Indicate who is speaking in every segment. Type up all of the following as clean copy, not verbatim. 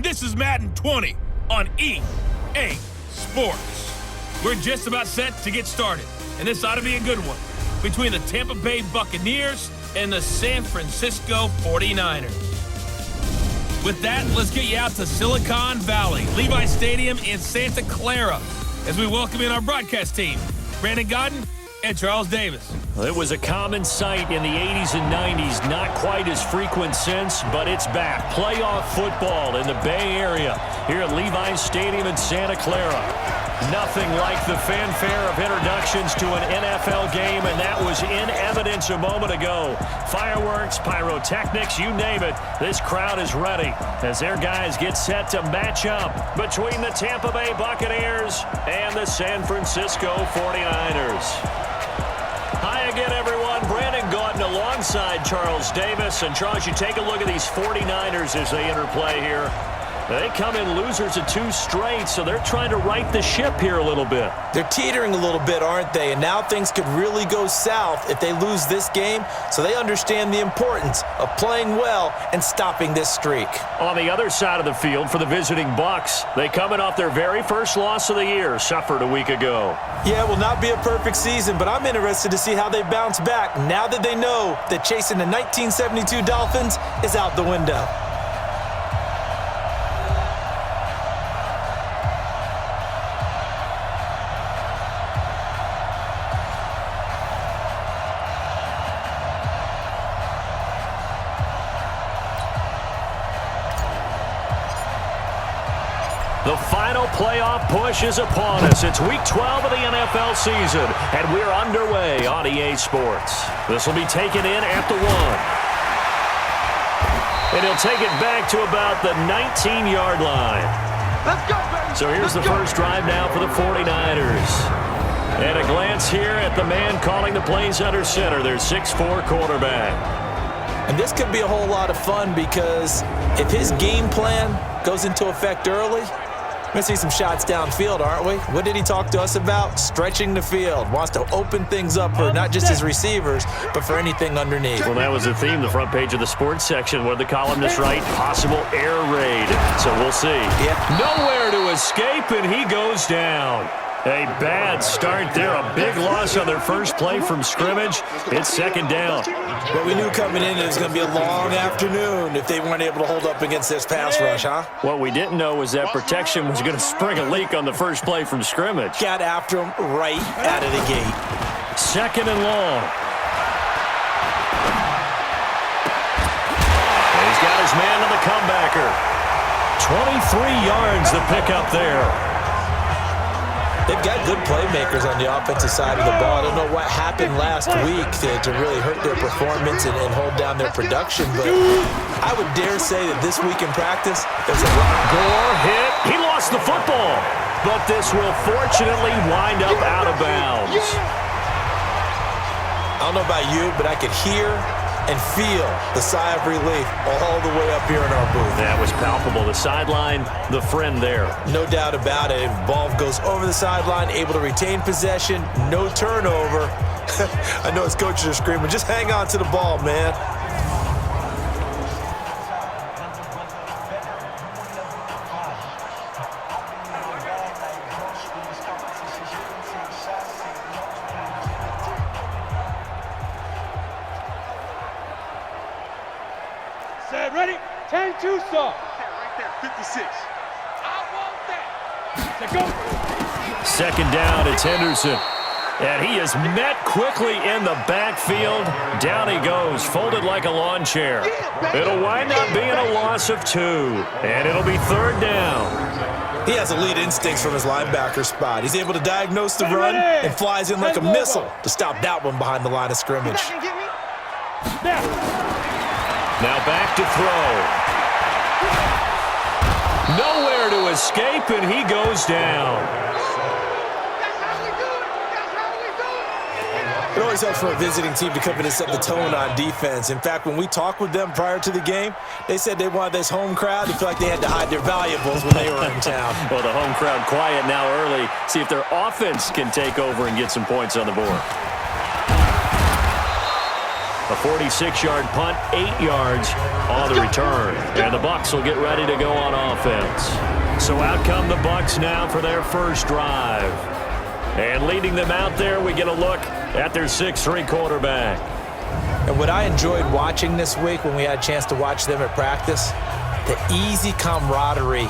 Speaker 1: This is Madden 20 on EA Sports. We're just about set to get started, and this ought to be a good one between the Tampa Bay Buccaneers and the San Francisco 49ers. With that, let's get you out to Silicon Valley, Levi Stadium in Santa Clara, as we welcome in our broadcast team, Brandon Godden and Charles Davis.
Speaker 2: Well, it was a common sight in the 80s and 90s, not quite as frequent since, but it's back. Playoff football in the Bay Area here at Levi Stadium in Santa Clara. Nothing like the fanfare of introductions to an NFL game, and that was in evidence a moment ago. Fireworks, pyrotechnics, you name it. This crowd is ready as their guys get set to match up between the Tampa Bay Buccaneers and the San Francisco 49ers. Hi again, everyone. Brandon Gaudin alongside Charles Davis. And, Charles, you take a look at these 49ers as they interplay here. They come in losers of 2 straight, so they're trying to right the ship here a little bit.
Speaker 3: They're teetering a little bit, aren't they? And now things could really go south if they lose this game, so they understand the importance of playing well and stopping this streak.
Speaker 2: On the other side of the field for the visiting Bucs, they coming off their very first loss of the year, suffered a week ago.
Speaker 3: Yeah, it will not be a perfect season, but I'm interested to see how they bounce back now that they know that chasing the 1972 Dolphins is out the window.
Speaker 2: The final playoff push is upon us. It's Week 12 of the NFL season, and we're underway on EA Sports. This will be taken in at the 1. And he'll take it back to about the 19-yard line.
Speaker 4: Let's go, baby.
Speaker 2: So here's the first drive now for the 49ers. And a glance here at the man calling the plays under center, their 6'4" quarterback.
Speaker 3: And this could be a whole lot of fun because if his game plan goes into effect early, we're going to see some shots downfield, aren't we? What did he talk to us about? Stretching the field. Wants to open things up for not just his receivers, but for anything underneath.
Speaker 2: Well, that was the theme, the front page of the sports section, where the columnists write, possible air raid. So we'll see.
Speaker 3: Yeah.
Speaker 2: Nowhere to escape, and he goes down. A bad start there. A big loss on their first play from scrimmage. It's second down.
Speaker 3: But we knew coming in it was going to be a long afternoon if they weren't able to hold up against this pass rush, huh?
Speaker 2: What we didn't know was that protection was going to spring a leak on the first play from scrimmage.
Speaker 3: Got after him right out of the gate.
Speaker 2: Second and long. And he's got his man on the comebacker. 23 yards the pickup there.
Speaker 3: They've got good playmakers on the offensive side of the ball. I don't know what happened last week to really hurt their performance and hold down their production, but I would dare say that this week in practice, there's a lot.
Speaker 2: Gore hit. He lost the football, but this will fortunately wind up out of bounds.
Speaker 3: I don't know about you, but I could hear and feel the sigh of relief all the way up here in our booth.
Speaker 2: That was palpable. The sideline, the friend there.
Speaker 3: No doubt about it. Ball goes over the sideline, able to retain possession, no turnover. I know his coaches are screaming, just hang on to the ball, man.
Speaker 4: Set, ready? 10-2 start. Right there, 56. I want that. Set, go.
Speaker 2: Second down, it's Henderson. And he is met quickly in the backfield. Down he goes, folded like a lawn chair. It'll wind up being a loss of 2. And it'll be third down.
Speaker 3: He has elite instincts from his linebacker spot. He's able to diagnose the run and flies in like a missile to stop that one behind the line of scrimmage.
Speaker 2: Now back to throw. Nowhere to escape, and he goes down.
Speaker 3: It always helps for a visiting team to come in and set the tone on defense. In fact, when we talked with them prior to the game, they said they wanted this home crowd to feel like they had to hide their valuables when they were in town.
Speaker 2: Well, the home crowd quiet now early. See if their offense can take over and get some points on the board. A 46-yard punt, 8 yards on the return. And the Bucs will get ready to go on offense. So out come the Bucs now for their first drive. And leading them out there, we get a look at their 6'3" quarterback.
Speaker 3: And what I enjoyed watching this week when we had a chance to watch them at practice, the easy camaraderie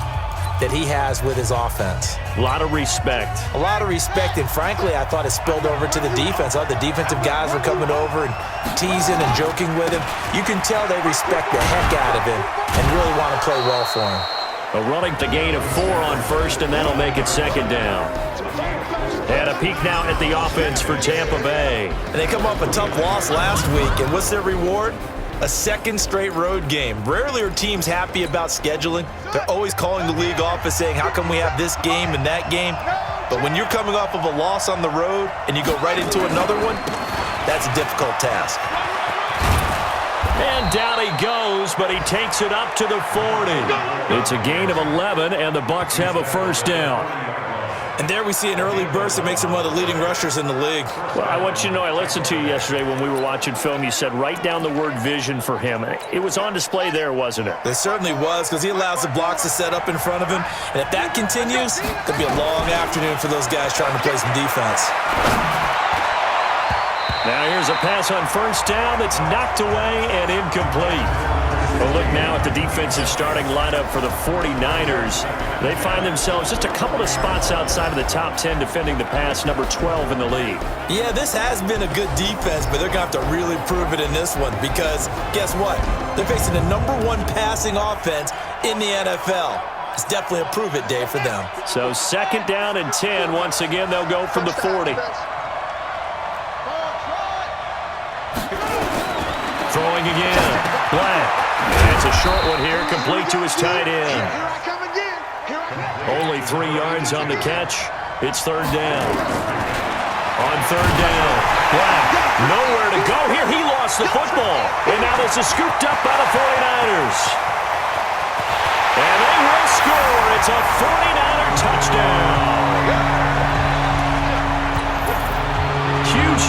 Speaker 3: that he has with his offense.
Speaker 2: A lot of respect.
Speaker 3: A lot of respect, and frankly, I thought it spilled over to the defense. All the defensive guys were coming over and teasing and joking with him. You can tell they respect the heck out of him and really want to play well for him.
Speaker 2: Running the gain of 4 on first, and that'll make it second down. And a peek now at the offense for Tampa Bay.
Speaker 3: And they come off a tough loss last week, and what's their reward? A second straight road game. Rarely are teams happy about scheduling. They're always calling the league office saying, how come we have this game and that game? But when you're coming off of a loss on the road and you go right into another one, that's a difficult task.
Speaker 2: And down he goes, but he takes it up to the 40. It's a gain of 11, and the Bucs have a first down.
Speaker 3: And there we see an early burst that makes him one of the leading rushers in the league.
Speaker 2: Well, I want you to know, I listened to you yesterday when we were watching film. You said write down the word vision for him. It was on display there, wasn't it?
Speaker 3: It certainly was, because he allows the blocks to set up in front of him. And if that continues, it'll be a long afternoon for those guys trying to play some defense.
Speaker 2: Now here's a pass on first down that's knocked away and incomplete. Well, look now at the defensive starting lineup for the 49ers. They find themselves just a couple of spots outside of the top 10 defending the pass, number 12 in the league.
Speaker 3: Yeah, this has been a good defense, but they're going to have to really prove it in this one because guess what? They're facing the number 1 passing offense in the NFL. It's definitely a prove-it day for them.
Speaker 2: So second down and 10. Once again, they'll go from the 40. Throwing again. Black. It's a short one here, complete to his tight end. Only 3 yards on the catch. It's third down. On third down, Black, nowhere to go here. He lost the football. And now this is scooped up by the 49ers. And they will score. It's a 49er touchdown.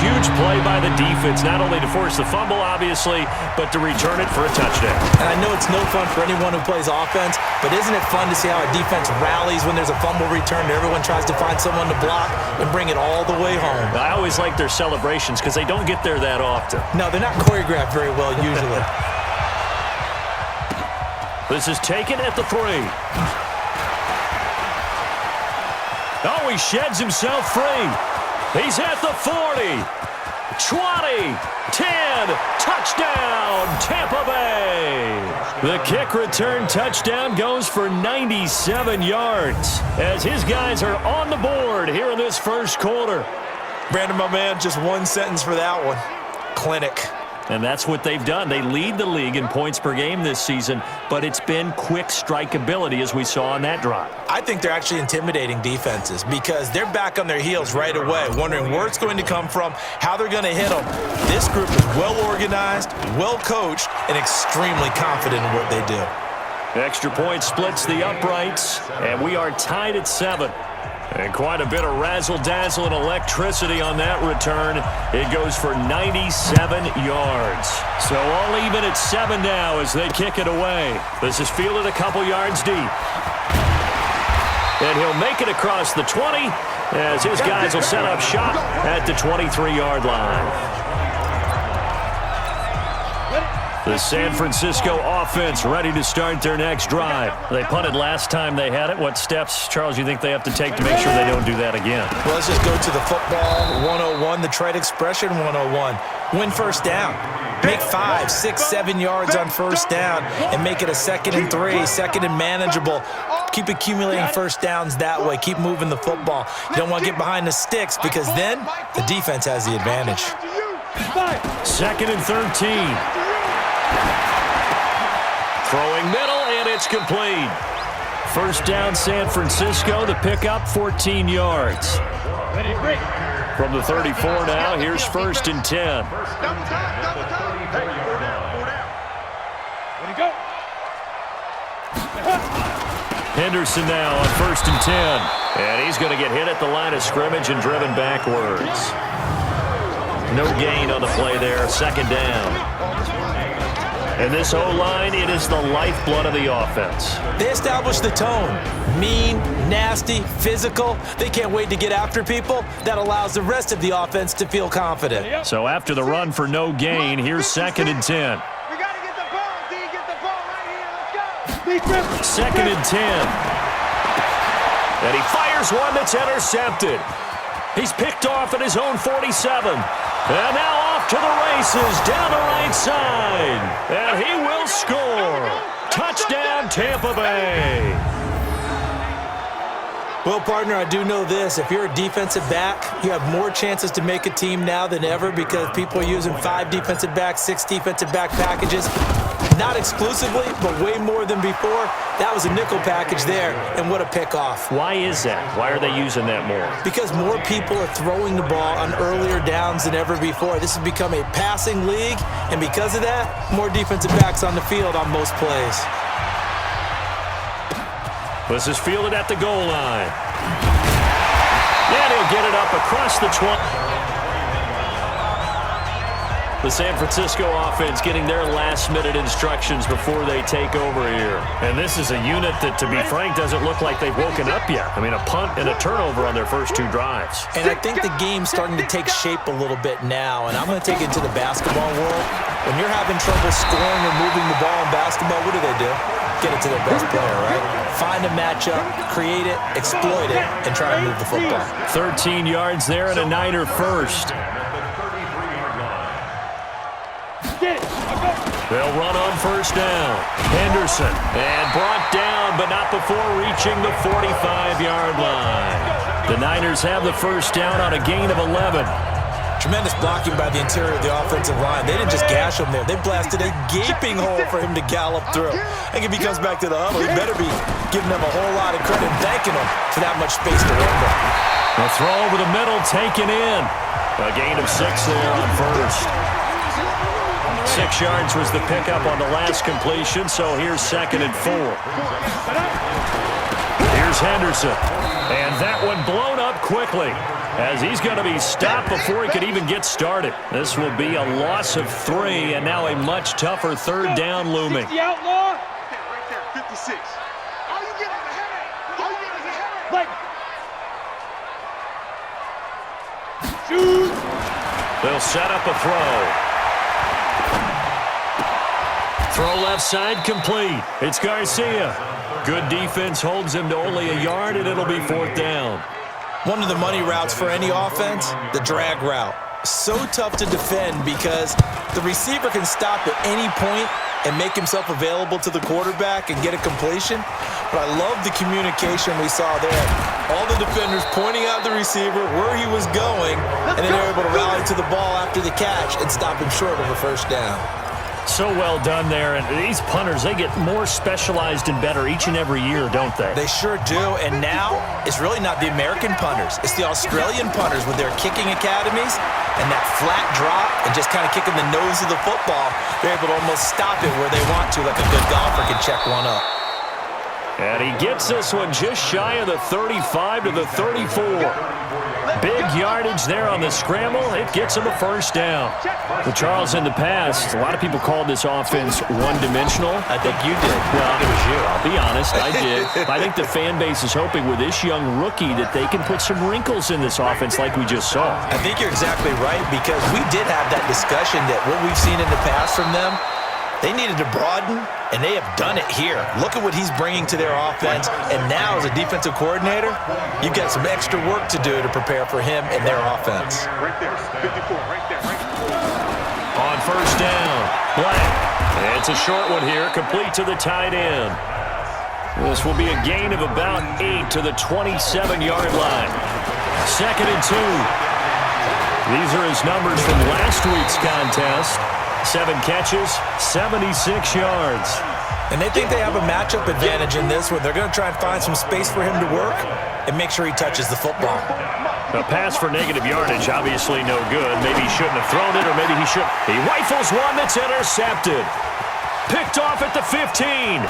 Speaker 2: Huge play by the defense, not only to force the fumble, obviously, but to return it for a touchdown.
Speaker 3: And I know it's no fun for anyone who plays offense, but isn't it fun to see how a defense rallies when there's a fumble return and everyone tries to find someone to block and bring it all the way home?
Speaker 2: I always like their celebrations because they don't get there that often.
Speaker 3: No, they're not choreographed very well usually.
Speaker 2: This is taken at the 3. Oh, he sheds himself free. He's at the 40, 20, 10, touchdown, Tampa Bay. The kick return touchdown goes for 97 yards as his guys are on the board here in this first quarter.
Speaker 3: Brandon, my man, just one sentence for that one. Clinic.
Speaker 2: And that's what they've done. They lead the league in points per game this season, but it's been quick strikeability as we saw on that drive.
Speaker 3: I think they're actually intimidating defenses because they're back on their heels right away, wondering where it's going to come from, how they're going to hit them. This group is well organized, well coached, and extremely confident in what they do.
Speaker 2: Extra point splits the uprights, and we are tied at 7. And quite a bit of razzle-dazzle and electricity on that return. It goes for 97 yards. So all even at 7 now as they kick it away. This is fielded a couple yards deep. And he'll make it across the 20 as his guys will set up shop at the 23-yard line. The San Francisco offense ready to start their next drive. They punted last time they had it. What steps, Charles, you think they have to take to make sure they don't do that again?
Speaker 3: Well, let's just go to the football 101, the trade expression 101. Win first down. Make 5, 6, 7 yards on first down and make it a 2nd and 3, 2nd and manageable. Keep accumulating first downs that way. Keep moving the football. You don't want to get behind the sticks because then the defense has the advantage.
Speaker 2: 2nd and 13. Throwing middle, and it's complete. First down, San Francisco. The pickup, 14 yards. From the 34 now, here's 1st and 10. Henderson now on 1st and 10. And he's going to get hit at the line of scrimmage and driven backwards. No gain on the play there. Second down. And this O-line, it is the lifeblood of the offense.
Speaker 3: They established the tone. Mean, nasty, physical. They can't wait to get after people. That allows the rest of the offense to feel confident.
Speaker 2: So after the run for no gain, here's 2nd and 10.
Speaker 4: We got to get the ball, D. Get the ball right here. Let's go.
Speaker 2: 2nd and 10. And he fires one that's intercepted. He's picked off at his own 47. And now off to the races down the right side. And he will score. Touchdown, Tampa Bay.
Speaker 3: Well, partner, I do know this. If you're a defensive back, you have more chances to make a team now than ever because people are using 5 defensive backs, 6 defensive back packages. Not exclusively, but way more than before. That was a nickel package there, and what a pickoff.
Speaker 2: Why is that? Why are they using that more?
Speaker 3: Because more people are throwing the ball on earlier downs than ever before. This has become a passing league, and because of that, more defensive backs on the field on most plays.
Speaker 2: This is fielded at the goal line. And he'll get it up across the 20. The San Francisco offense getting their last-minute instructions before they take over here. And this is a unit that, to be frank, doesn't look like they've woken up yet. I mean, a punt and a turnover on their first 2 drives.
Speaker 3: And I think the game's starting to take shape a little bit now, and I'm going to take it to the basketball world. When you're having trouble scoring or moving the ball in basketball, what do? Get it to their best player, right? Find a matchup, create it, exploit it, and try to move the football.
Speaker 2: 13 yards there and a Niner first. They'll run on first down. Henderson, and brought down, but not before reaching the 45-yard line. The Niners have the first down on a gain of 11.
Speaker 3: Tremendous blocking by the interior of the offensive line. They didn't just gash him there. They blasted a gaping hole for him to gallop through. I think if he comes back to the huddle, he better be giving them a whole lot of credit and thanking them for that much space to run with.
Speaker 2: The throw over the middle, taken in. A gain of 6 there on first. 6 yards was the pickup on the last completion, so here's 2nd and 4. Here's Henderson. And that one blown up quickly as he's going to be stopped before he could even get started. This will be a loss of 3, and now a much tougher 3rd down looming.
Speaker 4: The outlaw. Right there, 56. All you get is a headache. All you get is a headache. Shoot.
Speaker 2: They'll set up a throw. Throw left side complete. It's Garcia. Good defense holds him to only a yard, and it'll be 4th down.
Speaker 3: One of the money routes for any offense, the drag route. So tough to defend because the receiver can stop at any point and make himself available to the quarterback and get a completion. But I love the communication we saw there. All the defenders pointing out the receiver, where he was going, and then they're able to rally to the ball after the catch and stop him short of a first down.
Speaker 2: So well done there. And these punters, they get more specialized and better each and every year, don't they?
Speaker 3: They sure do. And now it's really not the American punters. It's the Australian punters with their kicking academies and that flat drop and just kind of kicking the nose of the football. They're able to almost stop it where they want to, like a good golfer can check one up.
Speaker 2: And he gets this one just shy of the 35 to the 34. Big yardage there on the scramble. It gets him a first down. Well, Charles, in the past, a lot of people called this offense one-dimensional.
Speaker 3: I think you did.
Speaker 2: Well, it was you. I'll be honest, I did. I think the fan base is hoping with this young rookie that they can put some wrinkles in this offense like we just saw.
Speaker 3: I think you're exactly right because we did have that discussion that what we've seen in the past from them, they needed to broaden, and they have done it here. Look at what he's bringing to their offense, and now as a defensive coordinator, you've got some extra work to do to prepare for him and their offense.
Speaker 4: Right there, 54, right there, right there.
Speaker 2: On first down, Blank. It's a short one here, complete to the tight end. This will be a gain of about 8 to the 27-yard line. 2nd and 2. These are his numbers from last week's contest. 7 catches, 76 yards.
Speaker 3: And they think they have a matchup advantage in this one. They're going to try and find some space for him to work and make sure he touches the football.
Speaker 2: A pass for negative yardage, obviously no good. Maybe he shouldn't have thrown it, or maybe he should. He rifles one that's intercepted. Picked off at the 15.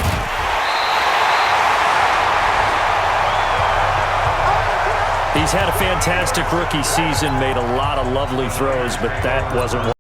Speaker 2: He's had a fantastic rookie season, made a lot of lovely throws, but that wasn't one.